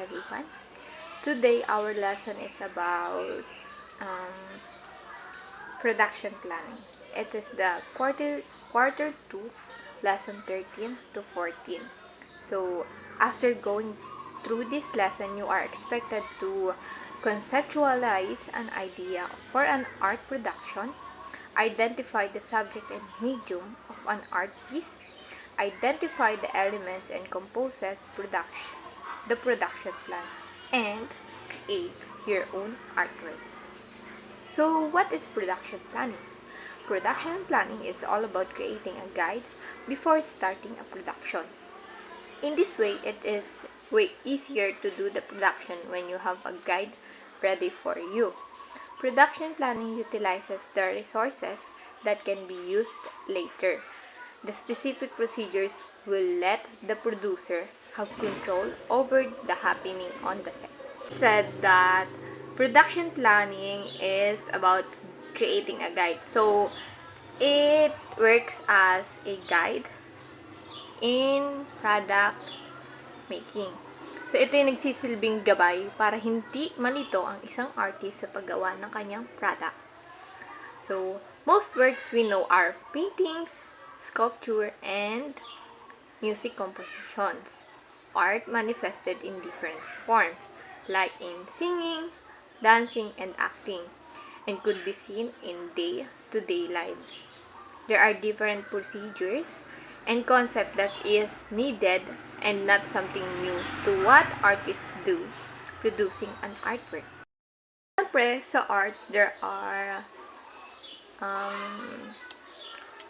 everyone. Today our lesson is about production planning. It is the quarter 2, lesson 13 to 14. So after going through this lesson, you are expected to conceptualize an idea for an art production, identify the subject and medium of an art piece, identify the elements and composes the production plan, and create your own artwork. So, what is production planning? Production planning is all about creating a guide before starting a production. In this way, it is way easier to do the production when you have a guide ready for you. Production planning utilizes the resources that can be used later. The specific procedures will let the producer have control over the happening on the set. Said that production planning is about creating a guide. So, it works as a guide in product making. So, ito yung nagsisilbing gabay para hindi malito ang isang artist sa paggawa ng kanyang product. So, most works we know are paintings, sculpture, and music compositions. Art manifested in different forms, like in singing, dancing, and acting, and could be seen in day-to-day lives. There are different procedures and concept that is needed and not something new to what artists do producing an artwork. Siyempre, sa art, there are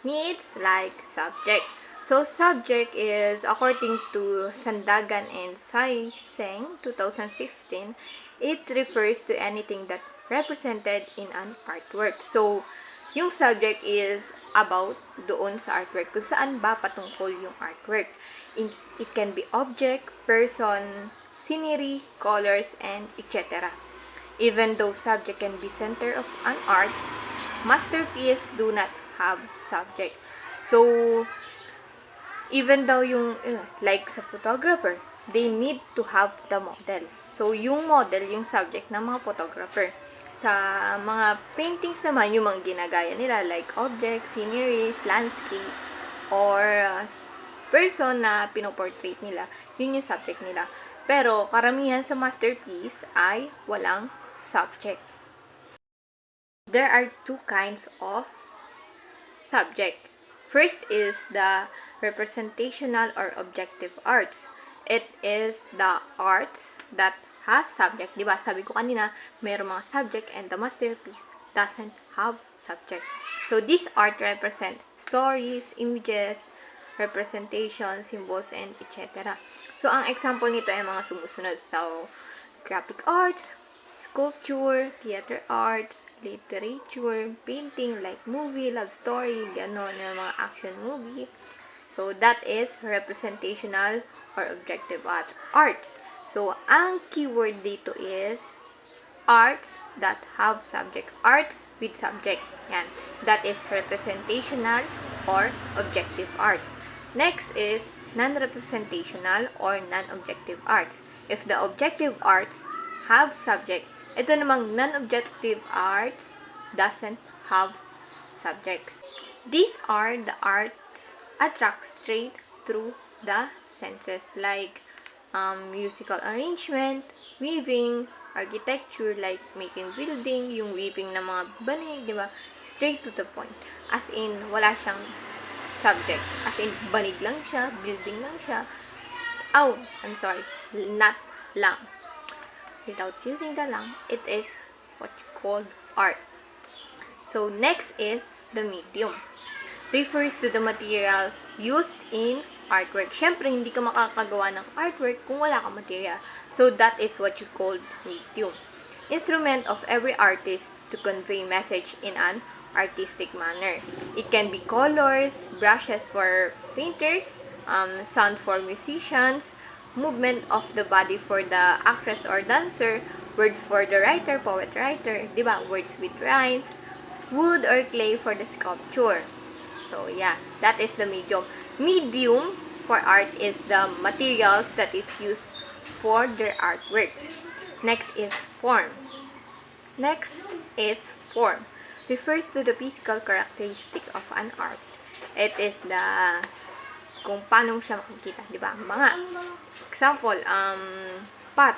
needs like subject. So, subject is, according to Sandagan and Sai-Seng, 2016, it refers to anything that represented in an artwork. So, yung subject is about doon sa artwork, kung saan ba patungkol yung artwork. It can be object, person, scenery, colors, and etc. Even though subject can be center of an art, masterpiece do not have subject. So, even though yung, like sa photographer, they need to have the model. So, yung model, yung subject ng mga photographer. Sa mga paintings naman, yung mga ginagaya nila, like objects, sceneries, landscapes, or person na pinoportrait nila, yun yung subject nila. Pero, karamihan sa masterpiece ay walang subject. There are two kinds of subject. First is the representational or objective arts. It is the arts that has subject. Diba? Sabi ko kanina, mayroong mga subject and the masterpiece doesn't have subject. So, this art represent stories, images, representation, symbols, and etc. So, ang example nito ay mga sumusunod. So, graphic arts, sculpture, theater arts, literature, painting like movie, love story, ganon, yung mga action movie. So, that is representational or objective arts. So, ang keyword dito is arts that have subject. Arts with subject. Yan. That is representational or objective arts. Next is non-representational or non-objective arts. If the objective arts have subject, ito namang non-objective arts doesn't have subjects. These are the arts attract straight through the senses, like musical arrangement, weaving, architecture, like making building, yung weaving ng mga banig, di ba? Straight to the point. As in, wala siyang subject. As in, banig lang siya, building lang siya. Oh, I'm sorry, not lang. Without using the lang, it is what you call art. So, next is the medium. Refers to the materials used in artwork. Siyempre, hindi ka makakagawa ng artwork kung wala kang material. So, that is what you call medium. Instrument of every artist to convey message in an artistic manner. It can be colors, brushes for painters, sound for musicians, movement of the body for the actress or dancer, words for the writer, poet-writer, diba? Words with rhymes, wood or clay for the sculpture. So, yeah, that is the medium. Medium for art is the materials that is used for their artworks. Next is form. Next is form. Refers to the physical characteristic of an art. It is the kung paano mo siya makikita, di ba? Mga example, pot.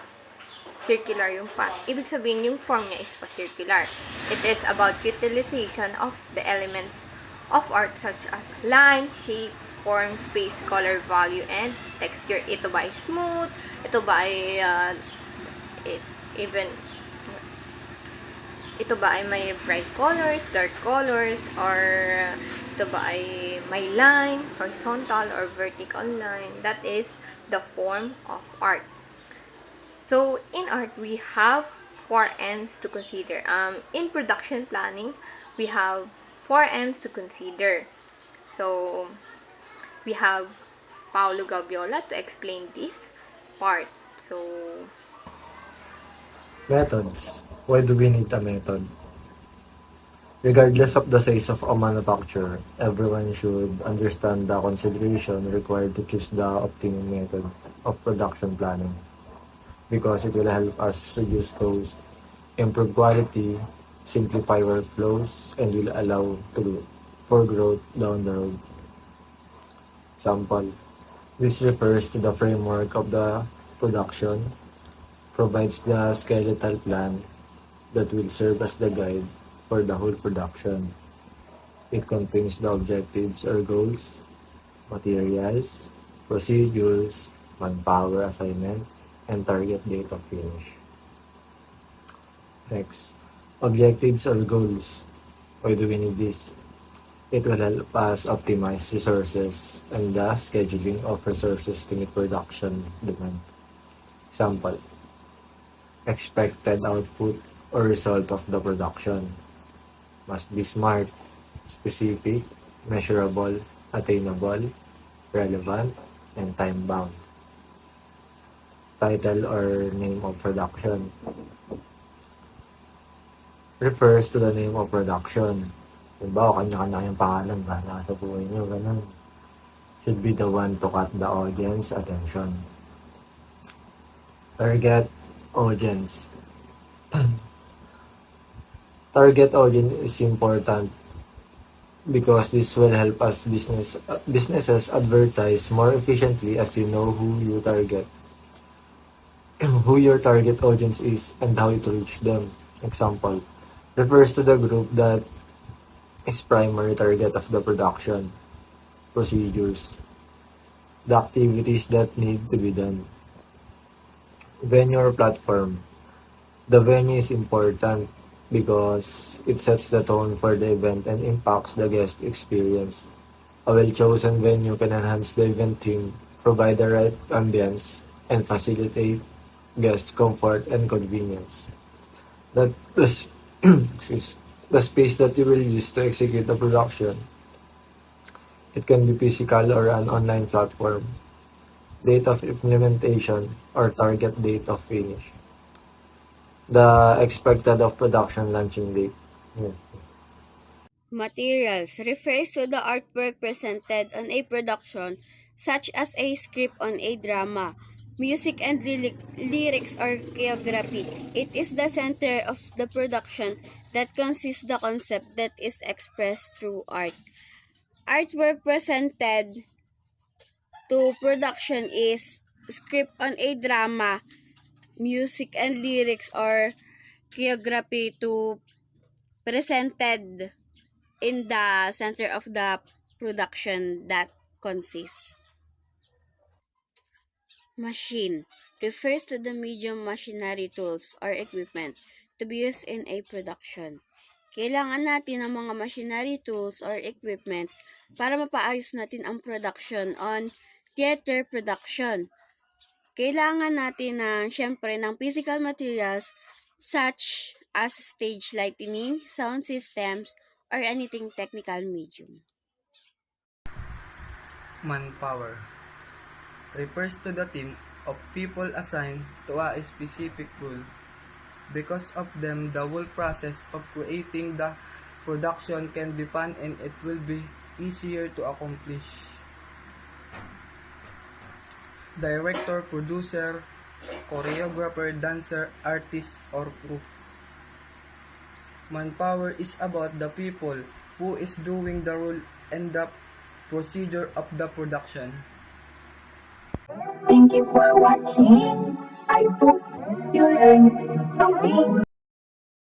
Circular yung pot. Ibig sabihin, yung form niya is pa-circular. It is about utilization of the elements of art such as line, shape, form, space, color, value, and texture. Ito ba ay smooth? Ito ba ay ito ba ay may bright colors, dark colors, or ito ba ay may line, horizontal or vertical line? That is the form of art. So, in art, we have 4 M's to consider. In production planning, we have 4 M's to consider. So, we have Paulo Gabiola to explain this part. So, Methods. Why do we need a method? Regardless of the size of a manufacturer, everyone should understand the consideration required to choose the optimum method of production planning because it will help us reduce cost, improve quality, simplify workflows, and will allow for growth down the road. Example, this refers to the framework of the production, provides the skeletal plan that will serve as the guide for the whole production. It contains the objectives or goals, materials, procedures, manpower assignment, and target date of finish. Next, objectives or goals. Why do we need this? It will help us optimize resources and the scheduling of resources to meet production demand. Example, expected output or result of the production must be smart, specific, measurable, attainable, relevant, and time-bound. Title or name of production refers to the name of production. Halimbawa, kanya-kanya yung pangalan, bahala sa buhay nyo, ganun. Should be the one to cut the audience attention. Target audience. Target audience is important because this will help us businesses advertise more efficiently as you know who you target, who your target audience is, and how to reach them. Example, refers to the group that is primary target of the production, procedures, the activities that need to be done. Venue or platform. The venue is important because it sets the tone for the event and impacts the guest experience. A well-chosen venue can enhance the event theme, provide the right ambience, and facilitate guest comfort and convenience. That the, the space that you will use to execute the production. It can be physical or an online platform. Date of implementation or target date of finish. The expected of production launching date. Yeah. Materials refers to the artwork presented on a production, such as a script on a drama, music and lyrics or choreography. It is the center of the production that consists the concept that is expressed through art. Artwork presented to production is script on a drama, music and lyrics or choreography to presented in the center of the production that consists. Machine refers to the medium machinery tools or equipment to be used in a production. Kailangan natin ng mga machinery tools or equipment para mapaayos natin ang production on theater production. Kailangan natin syempre ng physical materials such as stage lighting, sound systems, or anything technical medium. Manpower refers to the team of people assigned to a specific role. Because of them, the whole process of creating the production can be fun and it will be easier to accomplish. Director, producer, choreographer, dancer, artist, or crew. Manpower is about the people who is doing the role and the procedure of the production. Thank you for watching. I hope you learned something.